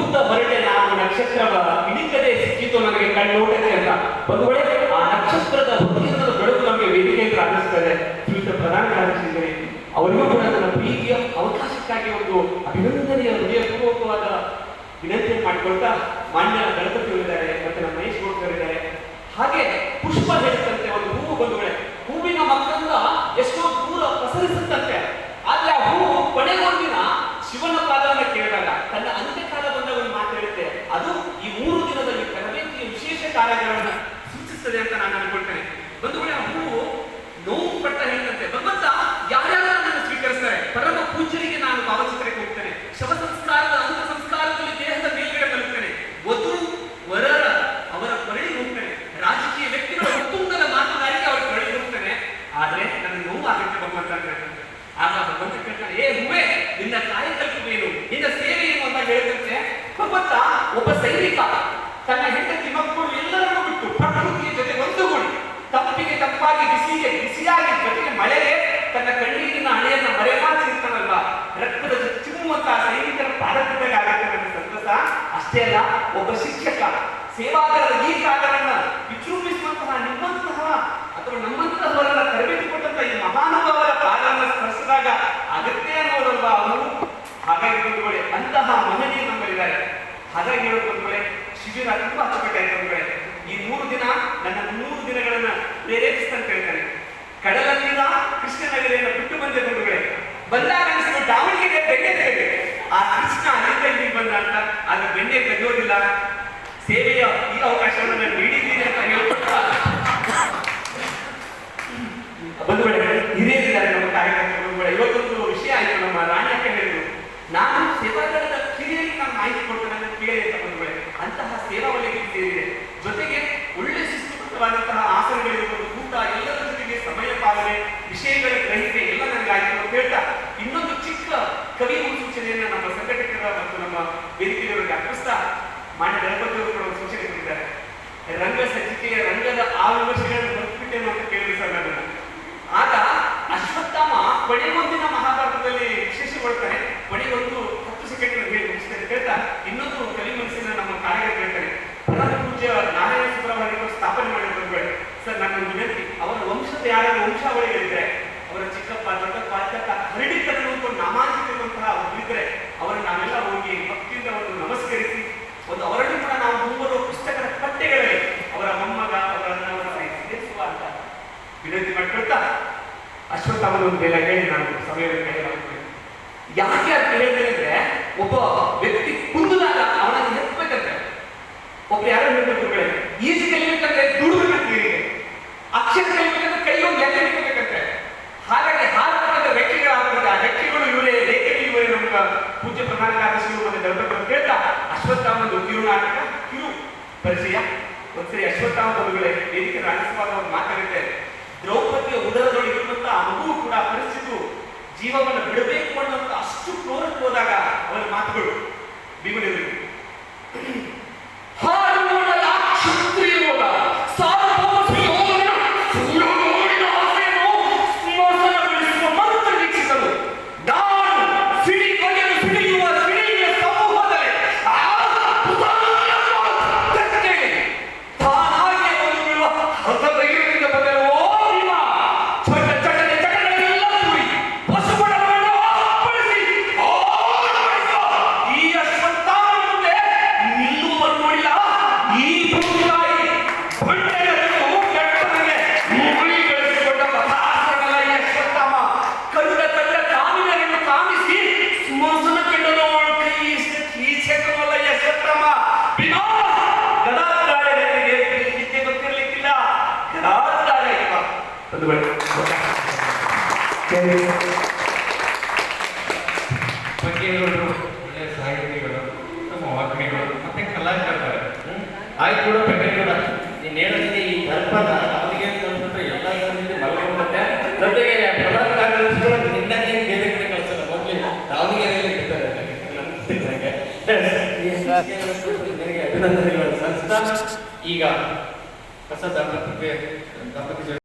ಹುಡುಕುತ್ತ ಹೊರಟೆ ನಾನು ನಕ್ಷತ್ರವ ಹಿಡಿಕದೆ ಸಿಕ್ಕಿತು ನನಗೆ ಕಣ್ಣೋಟಕ್ಕೆ ಅಂತ ಬಂಧುಗಳೇ, ಆ ನಕ್ಷತ್ರದ ಉದ್ಯೋಗದ ಬೆಳಕು ನಮಗೆ ವೇದಿಕೆ ಅಂತ ಅನ್ನಿಸ್ತದೆ. ಶ್ರೀಯುತ ಪ್ರಧಾನ ಕಾರ್ಯದರ್ಶಿಗಳೇ, ಅವರಿಗೂ ಕೂಡ ನನ್ನ ಪ್ರೀತಿಯ ಅವಕಾಶಕ್ಕಾಗಿ ಒಂದು ಅಭಿನಂದನೆಯ ಹೃದಯಪೂರ್ವಕವಾದ ವಿನಂತಿಯನ್ನು ಮಾಡಿಕೊಳ್ತಾ ಮಾನ್ಯ ಗಣಪತಿ ಅವರಿದ್ದಾರೆ, ಮತ್ತೆ ನಮ್ಮ ಮಹೇಶ್ ಗೌಡ್ಕರ್ ಇದ್ದಾರೆ. ಹಾಗೆ ಪುಷ್ಪ ಹೇಳುತ್ತಂತೆ ಒಂದು ಹೂವು ಬಂಧುಗಳೇ, ಹೂವಿನ ಮಕ್ಕಳನ್ನ ಎಷ್ಟೋ ದೂರ ಪ್ರಸರಿಸುತ್ತಂತೆ. ಆದ್ರೆ ಆ ಹೂವು ಕೊನೆಗೊಂದಿನ ಶಿವನ ಪಾದವನ್ನು ಕೇಳಿದಾಗ ತನ್ನ ಅಂತ್ಯಕಾಲ ಬಂದಾಗ ಒಂದು ಮಾತು ಹೇಳುತ್ತೆ, ಅದು ಈ 3 ದಿನದಲ್ಲಿ ತರಬೇತಿಯ ವಿಶೇಷ ಕಾರ್ಯಗಳನ್ನು ಸೂಚಿಸುತ್ತದೆ ಅಂತ ನಾನು ಅನ್ಕೊಳ್ತೇನೆ. ಬಂಧುಗಳೇ, ಆ ಹೂವು ನೋವು ಪಟ್ಟ ಹೇಳಿದಂತೆ ಭಗವಂತ ಯಾರ್ಯಾರು ನನ್ನನ್ನು ಸ್ವೀಕರಿಸ್ತಾರೆ, ಪರಮ ಪೂಜ್ಯರಿಗೆ ನಾನು ಭಾವಚಿತ್ರಕ್ಕೆ ಹೋಗ್ತೇನೆ, ಶವ ಸಂಸ್ಕಾರದ ಅಂತ್ಯ ಸಂಸ್ಕಾರದಲ್ಲಿ ದೇಹದ ಮೇಲ್ಗಡೆ ತಲುಪ್ತೇನೆ, ವಧು ವರರ ಅವರ ಕೊರಳಿ ಹೋಗ್ತೇನೆ, ರಾಜಕೀಯ ವ್ಯಕ್ತಿಗಳ ಉತ್ತುಂಗದ ಮಾತುಗಾರಿಕೆ ಅವರ ಕೊರಳಿ ಹೋಗ್ತೇನೆ. ಆದ್ರೆ ನನ್ನ ನೋವು ಆಗುತ್ತೆ ಭಗವಂತ ಅಂತ ಹೇಳ್ತಾನೆ. ಆಗ ಭಗವಂತ ಕೇಳ್ತಾನೆ, ಏ ಹೂವೇ, ನಿನ್ನ ಕಾಯಕಲ್ಪವೇನು, ನಿನ್ನ ಸೇವೆ ಏನು ಅಂತ ಹೇಳಿದಂತೆ ಭಗವಂತ ಒಬ್ಬ ಸೈನಿಕ ತನ್ನ ಹೆಂಡತಿ ಮಕ್ಕಳು ಎಲ್ಲರನ್ನೂ ಬಿಟ್ಟು ಪ್ರಕೃತಿಯ ಜೊತೆ ಒಂದುಗೂಡಿ ತಪ್ಪಿಗೆ ತಪ್ಪಾಗಿ ಬಿಸಿಗೆ ಬಿಸಿಯಾಗಿ ಜೊತೆಗೆ ಮಳೆಗೆ ತನ್ನ ಕಣ್ಣೀರಿನ ಹಣೆಯನ್ನ ಮರೆಮಾಚಿರ್ತಾನಲ್ಲ, ರಕ್ತದ ಚಿಮ್ಮುವಂತಹ ಸೈನಿಕರ ಪಾದಕತೆಗಾಗುತ್ತೆ ನನ್ನ ಸಂತಸ. ಅಷ್ಟೇ ಅಲ್ಲ, ಒಬ್ಬ ಶಿಕ್ಷಕ ಸೇವಾದಳದ ಈ ಕಾರ್ಯವನ್ನ ವಿಜೃಂಭಿಸುವಂತಹ ನಿಮ್ಮಂತಹ ಅಥವಾ ನಮ್ಮಂತಹವರನ್ನ ತರಬೇತಿ ಕೊಟ್ಟಂತ ಈ ಮಹಾನುಭಾವರ ಪಾದವನ್ನು ಸ್ಪರ್ಶಿಸಿದಾಗ ಅಗತ್ಯ ಅನ್ನೋದಲ್ವಾ ಅವರು. ಹಾಗಾಗಿ ಬಂಧುಗಳೇ, ಅಂತಹ ಮಹನೀಯರು ನಮ್ಮಲ್ಲಿದ್ದಾರೆ. ಹಾಗಾಗಿ ಹೇಳೋದು ಬಂಧುಗಳೇ, ಶಿಬಿರ ತುಂಬಾ ಅಚ್ಚುಕಟ್ಟಾಗಿ ಬಂಧುಗಳೇ. ಈ 3 ದಿನ ನನ್ನ 3 ದಿನಗಳನ್ನ ಪ್ರೇರೇಪಿಸ್ತಂತ ಹೇಳ್ತಾನೆ. ಕಡಲ ತೀರ ಕೃಷ್ಣನಗರಿಯನ್ನು ಬಿಟ್ಟು ಬಂದೆ ಬಂಧುಗಳೇ, ಬಂದಾಗ ಅನಿಸಿದ ದಾವಣಗೆರೆ ಬೆಣ್ಣೆ ತೆಗೆದೆ. ಆ ಕೃಷ್ಣ ಅಲ್ಲಿಂದ ಇಲ್ಲಿ ಬಂದ ಅಂತ, ಆಗ ಬೆಣ್ಣೆ ತೆಗೆಯೋದಿಲ್ಲ. ಸೇವೆಯ ಈ ಅವಕಾಶವನ್ನು ನಾನು ನೀಡಿದ್ದೀನಿ ಅಂತ ಹೇಳ್ಕೊಟ್ಟ ಬಂಧುಗಳೇ, ಹಿರಿಯರಿದ್ದಾರೆ ನಮ್ಮ ಕಾರ್ಯಕ್ರಮ ಬಂಧುಗಳೇ. ಇವತ್ತೊಂದು ವಿಷಯ ಆಯ್ತು, ನಮ್ಮ ರಾಣ್ಯಕ್ಕೆ ಹೇಳಿದ್ರು, ನಾನು ಸೇವಾದಳದ ಕಿರಿಯರಿಗೆ ನಾನು ಮಾಹಿತಿ ಕೊಡ್ತೇನೆ ಅಂತ ಕೇಳಿ ಅಂತ ಬಂಧುಗಳೇ. ಅಂತಹ ಸೇವಾ ವಲಯಕ್ಕೆ ಸೇರಿದೆ. ಜೊತೆಗೆ ಒಳ್ಳೆ ಶಿಸ್ತುಬದ್ಧವಾದಂತಹ ಆಸನಗಳಿರ್ಬೋದು, ಊಟ, ಎಲ್ಲರ ಜೊತೆಗೆ ಸಮಯ ಪಾಲನೆ, ವಿಷಯಗಳ ಗ್ರಹಿಕೆ ಎಲ್ಲ ನನಗೆ ಆಯ್ತು ಅಂತ ಹೇಳ್ತಾ ಇನ್ನೊಂದು ಚಿಕ್ಕ ಕವಿ ಸೂಚನೆಯನ್ನ ನಮ್ಮ ಸಂಘಟಕರ ಮತ್ತು ನಮ್ಮ ವೇದಿಕೆಯವರಿಗೆ ಅರ್ಪಿಸ್ತಾ ಮಾನ್ಯ ಗಣಪತಿಯವರು ಕೂಡ ಒಂದು ಸೂಚನೆ ಕೊಟ್ಟಿದ್ದಾರೆ. ರಂಗ ಸಜ್ಜಿಕೆಯ ರಂಗದ ಆ ವಿಮರ್ಶೆಗಳನ್ನು ಹೊರತುಬಿಟ್ಟೇನು ಅಂತ ಕೇಳಿದ್ರು ಸರ್ ನನ್ನನ್ನು. ಆಗ ಅಶ್ವತ್ಥಾಮ ಕೊನೆಗೊಂದಿನ ಮಹಾಭಾರತದಲ್ಲಿ ವಿಶೇಷಗೊಳ್ತಾನೆ. ಕೊನೆಗೊಂದು 10 ಸೆಕೆಂಡ್ ಹೇಳಿ ಮುಗಿಸ್ತೇನೆ ಹೇಳ್ತಾ ಇನ್ನೊಂದು ಕವಿ ಮನಸ್ಸಿನ ನಮ್ಮ ಕಾರ್ಯಕ್ಕೆ ಹೇಳ್ತಾರೆ. ಪರಮ ಪೂಜ್ಯ ನಾರಾಯಣ ಸುಬ್ರಹ್ಮಣ್ಯರು ಸ್ಥಾಪನೆ ಮಾಡಿದ್ರು ಸರ್, ನನ್ನ ವಿನಂತಿ, ಅವರ ವಂಶದ ಯಾರು ವಂಶಾವಳಿಗಳಿದ್ರೆ, ಅವರ ಚಿಕ್ಕಪ್ಪ ದೊಡ್ಡಪ್ಪ ಅಜ್ಜಪ್ಪ ಹರಡಿತಕ್ಕಂಥ ನಾಮಾಂಕಿತರುವಂತಹ ಇದ್ರೆ ಅವರನ್ನು ನಾವೆಲ್ಲ ಹೋಗಿ ಭಕ್ತಿಯಿಂದ ಒಂದು ನಮಸ್ಕರಿಸಿ ಒಂದು ಅವರನ್ನು ಕೂಡ ನಾವು ಮುಂಬರುವ ಪುಸ್ತಕದ ಪಠ್ಯಗಳಲ್ಲಿ ಅವರ ಮೊಮ್ಮಗ ಅವರ ಅಣ್ಣವರ ಸೇರಿಸುವ ಅಂತ ವಿನಂತಿ ಮಾಡಿಕೊಳ್ತಾ ಅಶ್ವತ್ಥಾಮನ ಒಂದು ಬೆಲೆ ಹೇಳಿ ನಾನು ಸಮಯವನ್ನು ಕಳೆಯಲಾಗುತ್ತೇನೆ. ಯಾಕೆ ಅಂತ ಹೇಳಿದ್ರೆ ಅಂದ್ರೆ, ಒಬ್ಬ ವ್ಯಕ್ತಿ ಕುಂದಿದಾಗ ಅವನನ್ನು ಎತ್ತಬೇಕಂತೆ. ಒಬ್ಬ ಯಾರು ಹೇಳ್ಬೇಕು, ಈಜು ಕಲಿಬೇಕಂದ್ರೆ ದುಡಿದ್ಬೇಕು, ನೀರಿಗೆ ಅಕ್ಷರ ಕಲಿಬೇಕಂದ್ರೆ ಕೈ ಹೋಗಿ ಎತ್ತೆ ನಿಲ್ಬೇಕಂತೆ. ಹಾಗಾಗಿ ಹಾರಬೇಕಂದ್ರೆ ರೆಕ್ಕೆಗಳಾಗ್ತದೆ. ಆ ರೆಕ್ಕೆಗಳು ಇವರೇ, ರೇಖೆಗಳು ಇವರೇ. ನಮ್ಮ ಪೂಜ್ಯ ಪ್ರಧಾನ ಕಾರ್ಯದರ್ಶಿಗಳು ಮತ್ತೆ ಗಣಪತಿ ಕೇಳ್ತಾ ಅಶ್ವತ್ಥಾಮನದು ಕಿರುನಾಟಕ ಕಿರು ಪರಿಚಯ. ಒಂದ್ಸರಿ ಅಶ್ವತ್ಥಾಮ ಬಂಧುಗಳೇ ವೇದಿಕೆ ರಾಜ್ಯಸಭಾದ ಒಂದು ಮಾತಾಡುತ್ತೆ, ದ್ರೌಪದಿಯ ಉದರದೊಳಗಿರುವಂತಹ ಆ ಮಗುವು ಕೂಡ ಪರಿಸ್ಥಿತಿ ಜೀವವನ್ನು ಬಿಡಬೇಕು ಅನ್ನುವಂತ ಅಷ್ಟು ಕ್ರೋರಕ್ಕೆ ಹೋದಾಗ ಅವರ ಮಾತುಗಳು ಭೀಮನಿಗೆ ಒಳ್ಳೆಯ ಸಾಹಿತಿಗಳು, ನಮ್ಮ ವಾಗ್ಮಿಗಳು ಮತ್ತೆ ಕಲಾಕಾರರು ಆಯ್ತು ಕೂಡ ಬೇಕಾಗಿಲ್ಲ. ನೀನು ಹೇಳಿದ್ರೆ ಈ ದರ್ಪಣ ಅವರಿಗೆ ಎಲ್ಲ ಮಲ್ಕೊಂಡ್ಬತ್ತೆ. ಜೊತೆಗೆ ಪ್ರಧಾನ ಕಾರ್ಯದರ್ಶಿಗಳು ನಿನ್ನೆ ಬೇರೆ ಕಡೆ ಕಳಿಸಲ್ಲ, ಹೋಗ್ಲಿ ದಾವಣಗೆರೆಯಲ್ಲಿ ಇರ್ತಾರೆ. ಅಭಿನಂದನೆಗಳು ಸಲ್ಲಿಸ್ತಾ ಈಗ ಹೊಸ ದಂಪತಿ